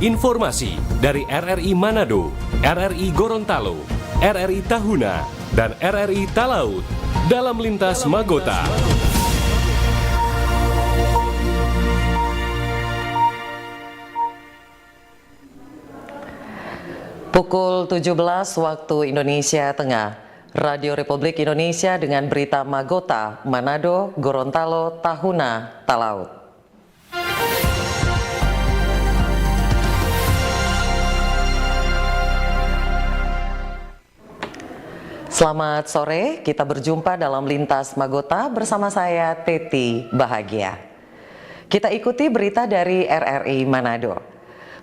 Informasi dari RRI Manado, RRI Gorontalo, RRI Tahuna, dan RRI Talaut dalam Lintas Magota. Pukul 17 waktu Indonesia Tengah, Radio Republik Indonesia dengan berita Magota, Manado, Gorontalo, Tahuna, Talaut. Selamat sore, kita berjumpa dalam Lintas Magota bersama saya Teti Bahagia. Kita ikuti berita dari RRI Manado.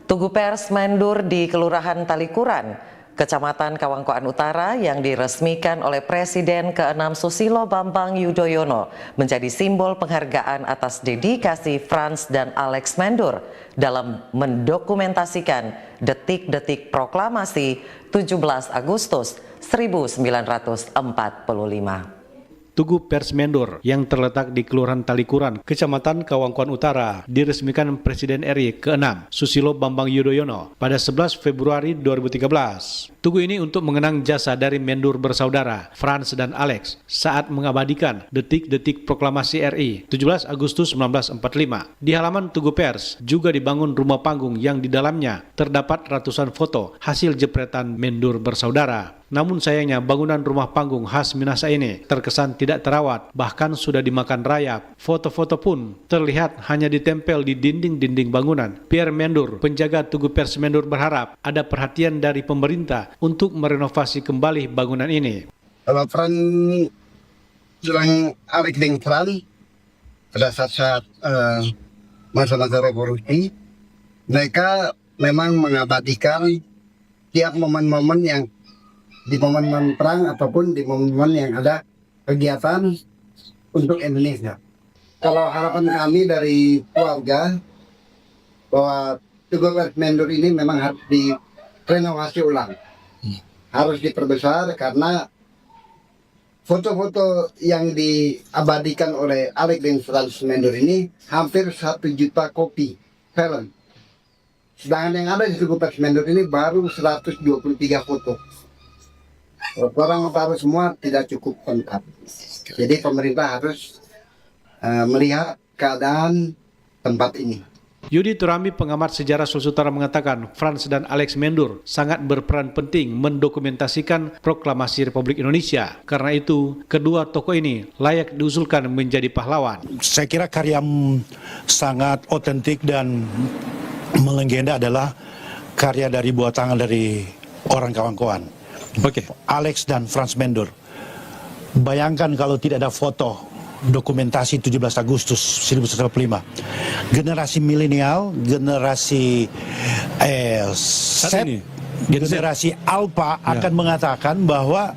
Tugu pers mendur di Kelurahan Talikuran, Kecamatan Kawangkoan Utara yang diresmikan oleh Presiden ke-6 Susilo Bambang Yudhoyono menjadi simbol penghargaan atas dedikasi Frans dan Alex Mendur dalam mendokumentasikan detik-detik proklamasi 17 Agustus 1945. Tugu Pers Mendur yang terletak di Kelurahan Talikuran, Kecamatan Kawangkoan Utara, diresmikan Presiden RI ke-6 Susilo Bambang Yudhoyono pada 11 Februari 2013. Tugu ini untuk mengenang jasa dari Mendur bersaudara, Frans dan Alex, saat mengabadikan detik-detik proklamasi RI 17 Agustus 1945. Di halaman Tugu Pers juga dibangun rumah panggung yang di dalamnya terdapat ratusan foto hasil jepretan Mendur bersaudara. Namun sayangnya bangunan rumah panggung khas Minahasa ini terkesan tidak terawat, bahkan sudah dimakan rayap. Foto-foto pun terlihat hanya ditempel di dinding-dinding bangunan. Pierre Mendur, penjaga Tugu Pers Mendur, berharap ada perhatian dari pemerintah untuk merenovasi kembali bangunan ini. Kalau Fran sedang Alex dengan Fran pada saat masa-masa revolusi, mereka memang mengabadikan tiap momen-momen yang di momen perang ataupun di momen yang ada kegiatan untuk Indonesia. Kalau harapan kami dari keluarga bahwa Tugu Pers Mendur ini memang harus direnovasi ulang, harus diperbesar karena foto-foto yang diabadikan oleh Alex dan Frans Mendur ini hampir 1 juta kopi film. Sedangkan yang ada di Tugu Pers Mendur ini baru 123 foto. Orang baru semua tidak cukup lengkap. Jadi pemerintah harus melihat keadaan tempat ini. Yudi Turami, pengamat sejarah Sulawesi Utara, mengatakan Frans dan Alex Mendur sangat berperan penting mendokumentasikan proklamasi Republik Indonesia. Karena itu, kedua tokoh ini layak diusulkan menjadi pahlawan. Saya kira karya sangat otentik dan melegenda adalah karya dari buah tangan dari orang Kawangkoan. Oke. Alex dan Frans Mendur. Bayangkan kalau tidak ada foto dokumentasi 17 Agustus 1945. Generasi milenial, generasi generasi Alpha akan mengatakan bahwa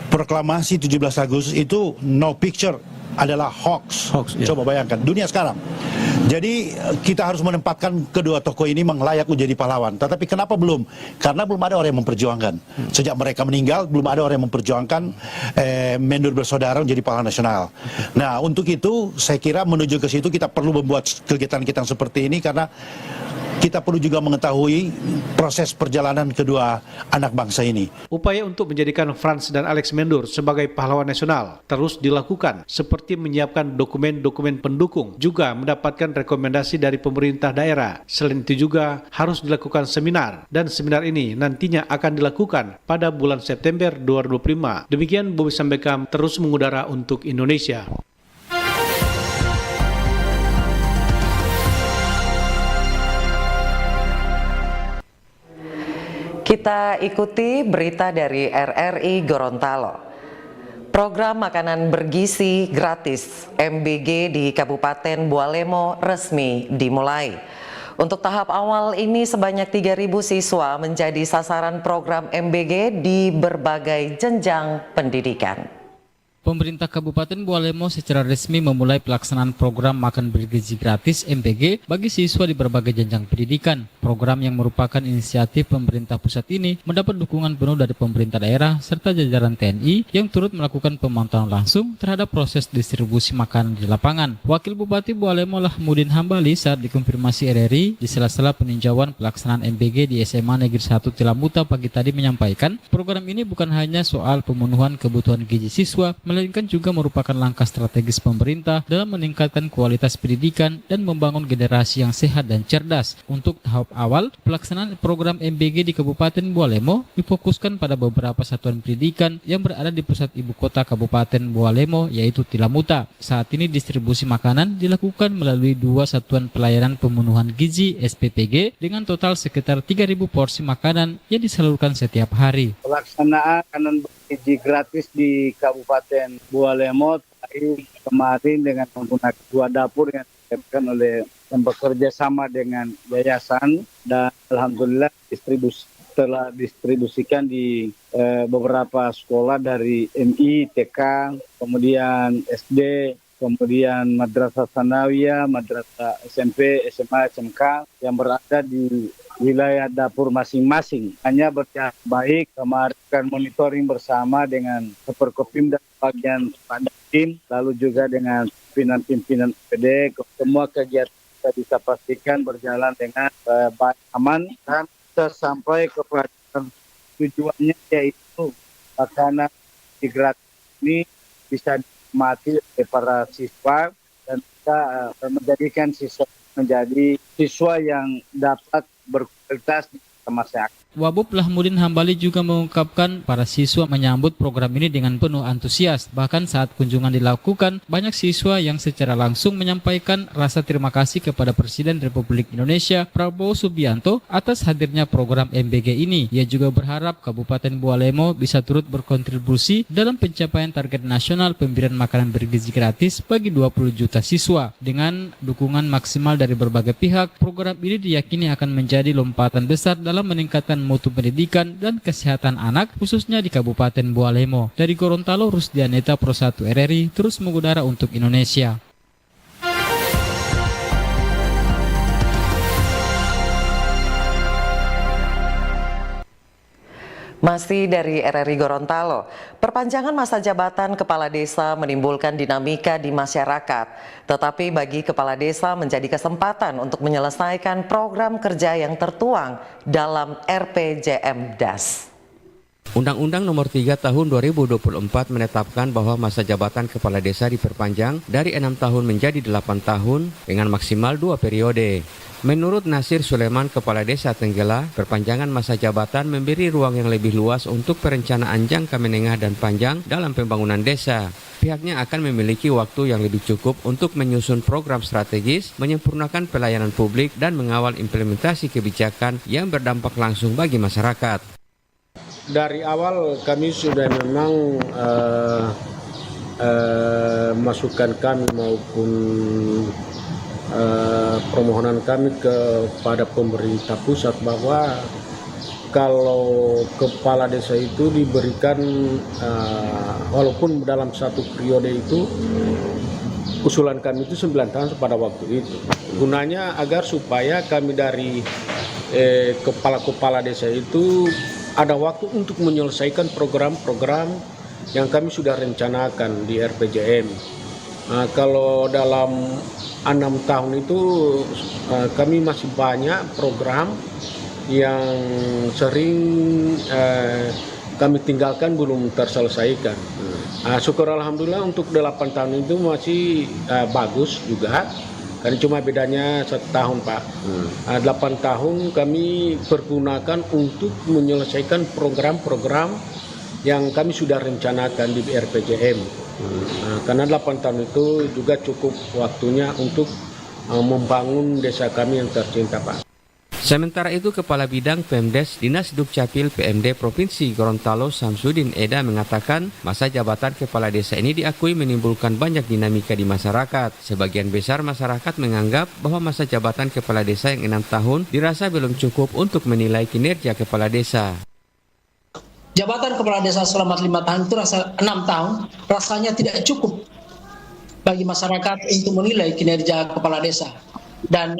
proklamasi 17 Agustus itu no picture, adalah hoax. Ya. Coba bayangkan dunia sekarang. Jadi kita harus menempatkan kedua tokoh ini layak menjadi pahlawan. Tetapi kenapa belum? Karena belum ada orang yang memperjuangkan. Sejak mereka meninggal belum ada orang yang memperjuangkan Mendur bersaudara menjadi pahlawan nasional. Nah, untuk itu saya kira menuju ke situ kita perlu membuat kegiatan kita seperti ini karena kita perlu juga mengetahui proses perjalanan kedua anak bangsa ini. Upaya untuk menjadikan Frans dan Alex Mendur sebagai pahlawan nasional terus dilakukan, seperti menyiapkan dokumen-dokumen pendukung, juga mendapatkan rekomendasi dari pemerintah daerah. Selain itu juga harus dilakukan seminar, dan seminar ini nantinya akan dilakukan pada bulan September 2025. Demikian Bobi Sambekam terus mengudara untuk Indonesia. Kita ikuti berita dari RRI Gorontalo. Program makanan bergizi gratis MBG di Kabupaten Bualemo resmi dimulai. Untuk tahap awal ini sebanyak 3.000 siswa menjadi sasaran program MBG di berbagai jenjang pendidikan. Pemerintah Kabupaten Bualemo secara resmi memulai pelaksanaan program makan bergizi gratis MBG bagi siswa di berbagai jenjang pendidikan. Program yang merupakan inisiatif pemerintah pusat ini mendapat dukungan penuh dari pemerintah daerah serta jajaran TNI yang turut melakukan pemantauan langsung terhadap proses distribusi makanan di lapangan. Wakil Bupati Bualemo Lahmudin Hambali saat dikonfirmasi RRI di sela-sela peninjauan pelaksanaan MBG di SMA Negeri 1 Tilamuta pagi tadi menyampaikan, program ini bukan hanya soal pemenuhan kebutuhan gizi siswa, melainkan juga merupakan langkah strategis pemerintah dalam meningkatkan kualitas pendidikan dan membangun generasi yang sehat dan cerdas. Untuk tahap awal, pelaksanaan program MBG di Kabupaten Bualemo difokuskan pada beberapa satuan pendidikan yang berada di pusat ibu kota Kabupaten Bualemo, yaitu Tilamuta. Saat ini distribusi makanan dilakukan melalui 2 satuan pelayanan pemenuhan gizi SPPG dengan total sekitar 3.000 porsi makanan yang disalurkan setiap hari. Pelaksanaan makanan bergizi gratis di Kabupaten Bualemo kemarin dengan menggunakan 2 dapur yang disiapkan oleh yang bekerja sama dengan yayasan, dan alhamdulillah telah distribusikan di beberapa sekolah dari MI, TK, kemudian SD, kemudian Madrasah Sanawiyah, Madrasah SMP, SMA, SMK yang berada di wilayah dapur masing-masing. Hanya berjalan baik, kemarin monitoring bersama dengan Superkopim dan bagian tim, lalu juga dengan pimpinan PD. Semua kegiatan bisa pastikan berjalan dengan baik, aman, dan kita sampai kepada tujuannya, yaitu makanan gratis ini bisa dinikmati oleh para siswa dan kita menjadikan siswa menjadi siswa yang dapat berkualitas di masyarakat. Wabub Lahmudin Hambali juga mengungkapkan para siswa menyambut program ini dengan penuh antusias. Bahkan saat kunjungan dilakukan, banyak siswa yang secara langsung menyampaikan rasa terima kasih kepada Presiden Republik Indonesia Prabowo Subianto atas hadirnya program MBG ini. Ia juga berharap Kabupaten Bualemo bisa turut berkontribusi dalam pencapaian target nasional pemberian makanan bergizi gratis bagi 20 juta siswa. Dengan dukungan maksimal dari berbagai pihak, program ini diyakini akan menjadi lompatan besar dalam meningkatkan mutu pendidikan dan kesehatan anak khususnya di Kabupaten Bualemo. Dari Gorontalo, Rusdianeta Pro 1 RRI terus mengudara untuk Indonesia. Masih dari RRI Gorontalo, perpanjangan masa jabatan kepala desa menimbulkan dinamika di masyarakat. Tetapi bagi kepala desa menjadi kesempatan untuk menyelesaikan program kerja yang tertuang dalam RPJM DAS. Undang-Undang Nomor 3 Tahun 2024 menetapkan bahwa masa jabatan kepala desa diperpanjang dari 6 tahun menjadi 8 tahun dengan maksimal 2 periode. Menurut Nasir Sulaiman, Kepala Desa Tenggela, perpanjangan masa jabatan memberi ruang yang lebih luas untuk perencanaan jangka menengah dan panjang dalam pembangunan desa. Pihaknya akan memiliki waktu yang lebih cukup untuk menyusun program strategis, menyempurnakan pelayanan publik, dan mengawal implementasi kebijakan yang berdampak langsung bagi masyarakat. Dari awal kami sudah memang masukan kami maupun permohonan kami kepada pemerintah pusat bahwa kalau kepala desa itu diberikan walaupun dalam satu periode itu, usulan kami itu 9 tahun pada waktu itu. Gunanya agar supaya kami dari kepala-kepala desa itu ada waktu untuk menyelesaikan program-program yang kami sudah rencanakan di RPJM. Kalau dalam 6 tahun itu kami masih banyak program yang sering kami tinggalkan belum terselesaikan. Syukur alhamdulillah untuk 8 tahun itu masih bagus juga, karena cuma bedanya 1 tahun Pak. 8 tahun kami pergunakan untuk menyelesaikan program-program yang kami sudah rencanakan di RPJM. Karena 8 tahun itu juga cukup waktunya untuk membangun desa kami yang tercinta Pak. Sementara itu, Kepala Bidang Pemdes Dinas Dukcapil PMD Provinsi Gorontalo Samsudin Eda mengatakan masa jabatan kepala desa ini diakui menimbulkan banyak dinamika di masyarakat. Sebagian besar masyarakat menganggap bahwa masa jabatan kepala desa yang 6 tahun dirasa belum cukup untuk menilai kinerja kepala desa. jabatan kepala desa selama 5 tahun itu 6 tahun rasanya tidak cukup bagi masyarakat untuk menilai kinerja kepala desa. Dan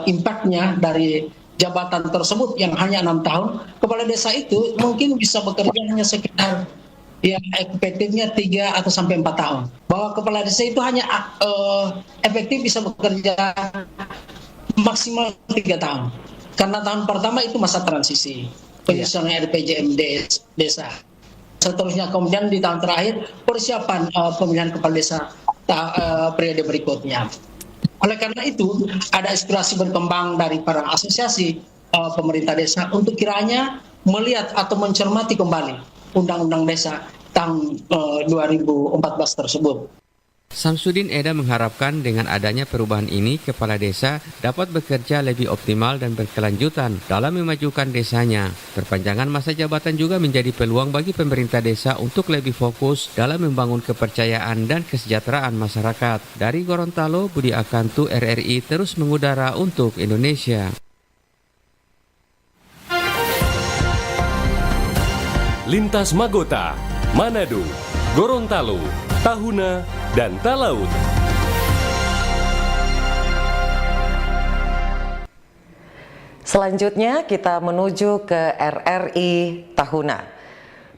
impactnya dari jabatan tersebut yang hanya 6 tahun, kepala desa itu mungkin bisa bekerja hanya sekitar efektifnya 3 atau sampai 4 tahun. Bahwa kepala desa itu hanya efektif bisa bekerja maksimal 3 tahun. Karena tahun pertama itu masa transisi, penyusunan RPJMD desa. Seterusnya kemudian di tahun terakhir persiapan pemilihan kepala desa periode berikutnya. Oleh karena itu ada aspirasi berkembang dari para asosiasi pemerintah desa untuk kiranya melihat atau mencermati kembali Undang-Undang Desa tahun 2014 tersebut. Samsudin Eda mengharapkan dengan adanya perubahan ini, kepala desa dapat bekerja lebih optimal dan berkelanjutan dalam memajukan desanya. Perpanjangan masa jabatan juga menjadi peluang bagi pemerintah desa untuk lebih fokus dalam membangun kepercayaan dan kesejahteraan masyarakat. Dari Gorontalo, Budi Akantu, RRI terus mengudara untuk Indonesia. Lintas Magota, Manado, Gorontalo, Tahuna, dan Talaut. Selanjutnya kita menuju ke RRI Tahuna.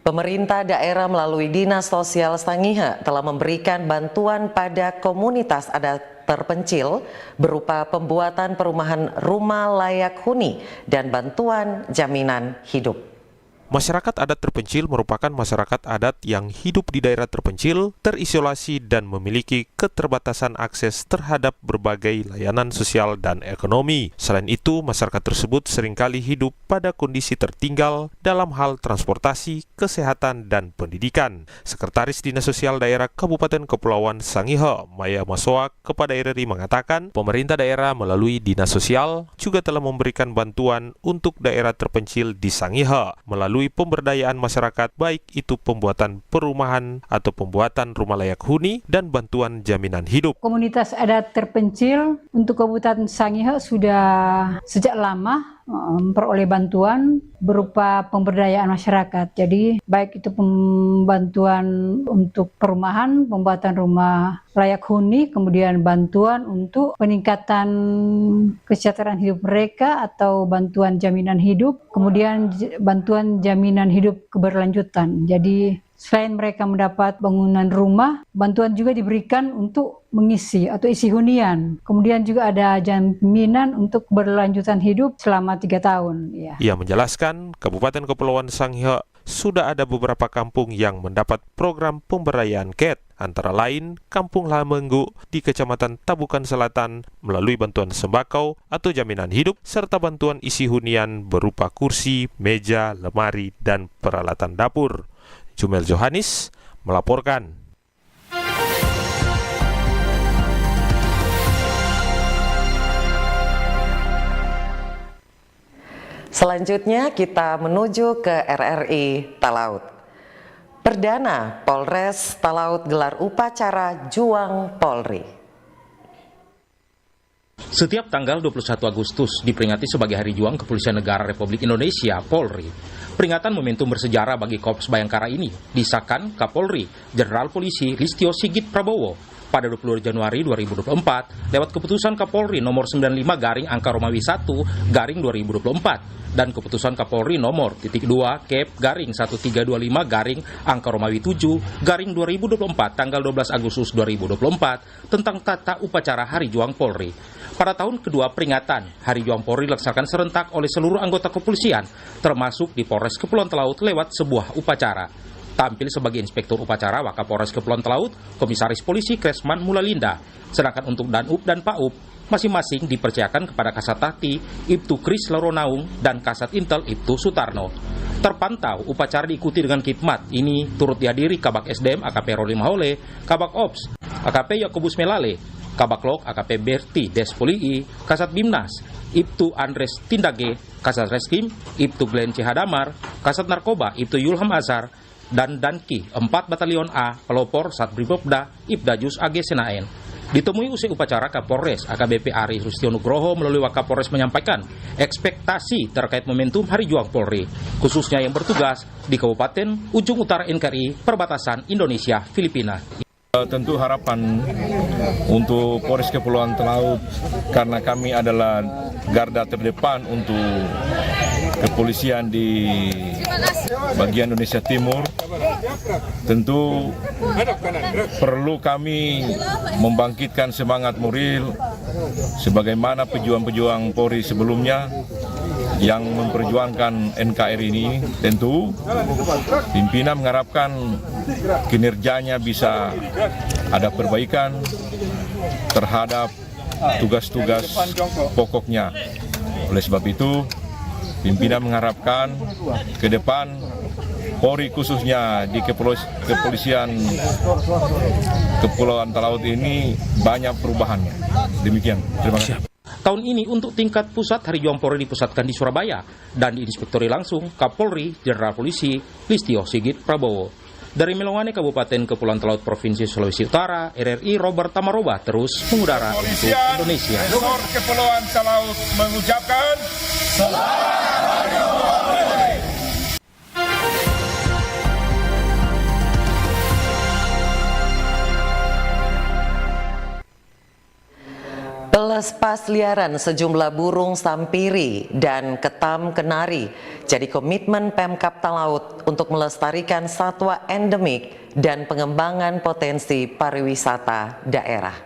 Pemerintah daerah melalui Dinas Sosial Sangihe telah memberikan bantuan pada komunitas adat terpencil berupa pembuatan perumahan rumah layak huni dan bantuan jaminan hidup. Masyarakat adat terpencil merupakan masyarakat adat yang hidup di daerah terpencil, terisolasi, dan memiliki keterbatasan akses terhadap berbagai layanan sosial dan ekonomi. Selain itu, masyarakat tersebut seringkali hidup pada kondisi tertinggal dalam hal transportasi, kesehatan, dan pendidikan. Sekretaris Dinas Sosial Daerah Kabupaten Kepulauan Sangihe, Maya Masoa, kepada RRI mengatakan, pemerintah daerah melalui Dinas Sosial juga telah memberikan bantuan untuk daerah terpencil di Sangihe melalui pemberdayaan masyarakat, baik itu pembuatan perumahan atau pembuatan rumah layak huni dan bantuan jaminan hidup. Komunitas adat terpencil untuk Kabupaten Sangihe sudah sejak lama memperoleh bantuan berupa pemberdayaan masyarakat. Jadi baik itu pembantuan untuk perumahan, pembuatan rumah layak huni, kemudian bantuan untuk peningkatan kesejahteraan hidup mereka atau bantuan jaminan hidup, kemudian bantuan jaminan hidup keberlanjutan. Jadi selain mereka mendapat bangunan rumah, bantuan juga diberikan untuk mengisi atau isi hunian. Kemudian juga ada jaminan untuk berlanjutan hidup selama 3 tahun. Ia menjelaskan, Kabupaten Kepulauan Sangihe sudah ada beberapa kampung yang mendapat program pemberdayaan KET, antara lain Kampung Lamenggu di Kecamatan Tabukan Selatan melalui bantuan sembako atau jaminan hidup, serta bantuan isi hunian berupa kursi, meja, lemari, dan peralatan dapur. Jumel Johanis melaporkan. Selanjutnya kita menuju ke RRI Talaut. Perdana Polres Talaut gelar upacara Juang Polri. Setiap tanggal 21 Agustus diperingati sebagai Hari Juang Kepolisian Negara Republik Indonesia, Polri. Peringatan momentum bersejarah bagi Korps Bayangkara ini disahkan Kapolri Jenderal Polisi Listio Sigit Prabowo pada 22 Januari 2024 lewat keputusan Kapolri nomor 95 garing angka Romawi 1 garing 2024 dan keputusan Kapolri nomor /2 Kep garing 1325 garing angka Romawi 7 garing 2024 tanggal 12 Agustus 2024 tentang tata upacara Hari Juang Polri. Pada tahun kedua peringatan, Hari Juang Polri dilaksanakan serentak oleh seluruh anggota kepolisian, termasuk di Polres Kepulauan Talaut lewat sebuah upacara. Tampil sebagai Inspektur Upacara Wakapolres Kepulauan Talaut, Komisaris Polisi Kresman Mulalinda. Sedangkan untuk Danub dan Paup, masing-masing dipercayakan kepada Kasat Tati Ibtu Kris Loronaung dan Kasat Intel Ibtu Sutarno. Terpantau upacara diikuti dengan khidmat. Ini turut dihadiri Kabak SDM AKP Roli Mahole, Kabak Ops AKP Yakobus Melale, Kabak Lok AKP Berti Despolii, Kasat Bimnas Ibtu Andres Tindage, Kasat Reskrim Ibtu Glenn Cihadamar, Kasat Narkoba Ibtu Yulham Azhar, dan Danki 4 Batalion A Pelopor Satbribopda Ibda Jus AG Senaen. Ditemui usai upacara, Kapolres AKBP Ari Rustionugroho melalui Wakapolres menyampaikan ekspektasi terkait momentum Hari Juang Polri, khususnya yang bertugas di Kabupaten Ujung Utara NKRI perbatasan Indonesia-Filipina. Tentu harapan untuk Polres Kepulauan Talaut, karena kami adalah garda terdepan untuk kepolisian di bagian Indonesia Timur, tentu perlu kami membangkitkan semangat moral sebagaimana pejuang-pejuang Polri sebelumnya yang memperjuangkan NKRI ini. Tentu pimpinan mengharapkan kinerjanya bisa ada perbaikan terhadap tugas-tugas pokoknya. Oleh sebab itu, pimpinan mengharapkan ke depan Polri khususnya di kepolisian Kepulauan Talaut ini banyak perubahannya. Demikian, terima kasih. Tahun ini untuk tingkat pusat, Hari Juang Polri dipusatkan di Surabaya dan diinspektori langsung Kapolri Jenderal Polisi Listio Sigit Prabowo. Dari Melongane, Kabupaten Kepulauan Talaut, Provinsi Sulawesi Utara, RRI Robert Tamaroba terus mengudara untuk Indonesia. Kepulauan Talaut mengucapkan selamat Hari Juang Polri. Pelepas liaran sejumlah burung sampiri dan ketam kenari jadi komitmen Pemkab Talaut untuk melestarikan satwa endemik dan pengembangan potensi pariwisata daerah.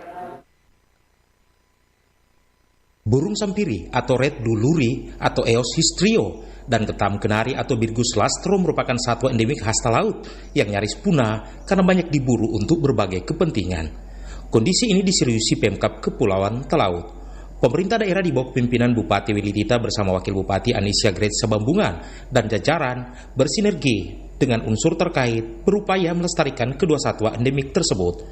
Burung sampiri atau red duluri atau Eos histrio dan ketam kenari atau Birgus lastro merupakan satwa endemik khas Talaut yang nyaris punah karena banyak diburu untuk berbagai kepentingan. Kondisi ini diseriusi Pemkab Kepulauan Talaut. Pemerintah daerah di bawah pimpinan Bupati Willy Tita bersama Wakil Bupati Anisya Grace Sabambungan dan jajaran bersinergi dengan unsur terkait berupaya melestarikan kedua satwa endemik tersebut.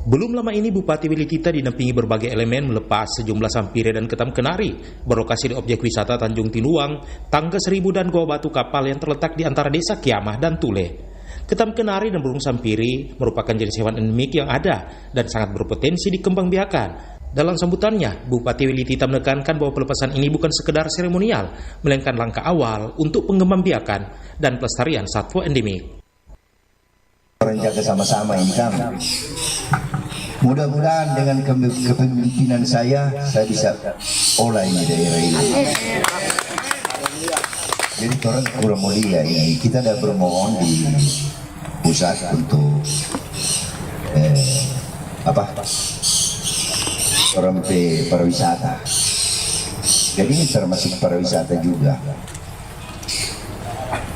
Belum lama ini Bupati Willy Tita dinampingi berbagai elemen melepas sejumlah sampire dan ketam kenari berlokasi di objek wisata Tanjung Tinuang, Tangga Seribu dan Goa Batu Kapal yang terletak di antara Desa Kiamah dan Tule. Ketam kenari dan burung sampiri merupakan jenis hewan endemik yang ada dan sangat berpotensi dikembangbiakan. Dalam sambutannya, Bupati Willy Tita menekankan bahwa pelepasan ini bukan sekedar seremonial, melainkan langkah awal untuk pengembangbiakan dan pelestarian satwa endemik. Rencana sama-sama ini kami. Mudah-mudahan dengan kepemimpinan saya bisa olah ini daerah ini. Jadi orang kurang mulia ini, kita dah bermohon di pusat untuk orang pariwisata. Jadi ini termasuk pariwisata juga.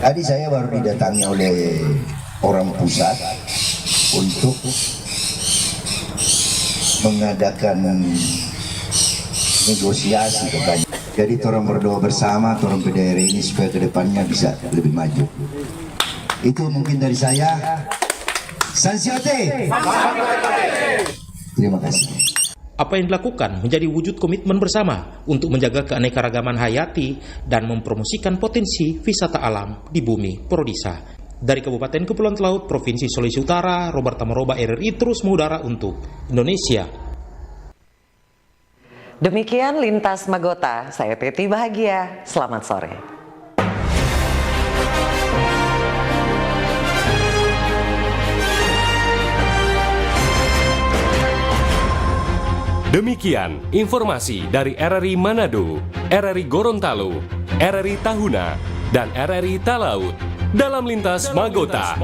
Tadi saya baru didatangi oleh orang pusat untuk mengadakan negosiasi katanya. Jadi orang berdoa bersama, orang daerah ini supaya kedepannya bisa lebih maju. Itu mungkin dari saya. Sansiote. Terima kasih. Apa yang dilakukan menjadi wujud komitmen bersama untuk menjaga keanekaragaman hayati dan mempromosikan potensi wisata alam di bumi Prodisa. Dari Kabupaten Kepulauan Talaut, Provinsi Sulawesi Utara, Robert Tamaroba, RRI terus mengudara untuk Indonesia. Demikian Lintas Magota, saya Teti Bahagia, selamat sore. Demikian informasi dari RRI Manado, RRI Gorontalo, RRI Tahuna, dan RRI Talaut dalam Lintas Magota.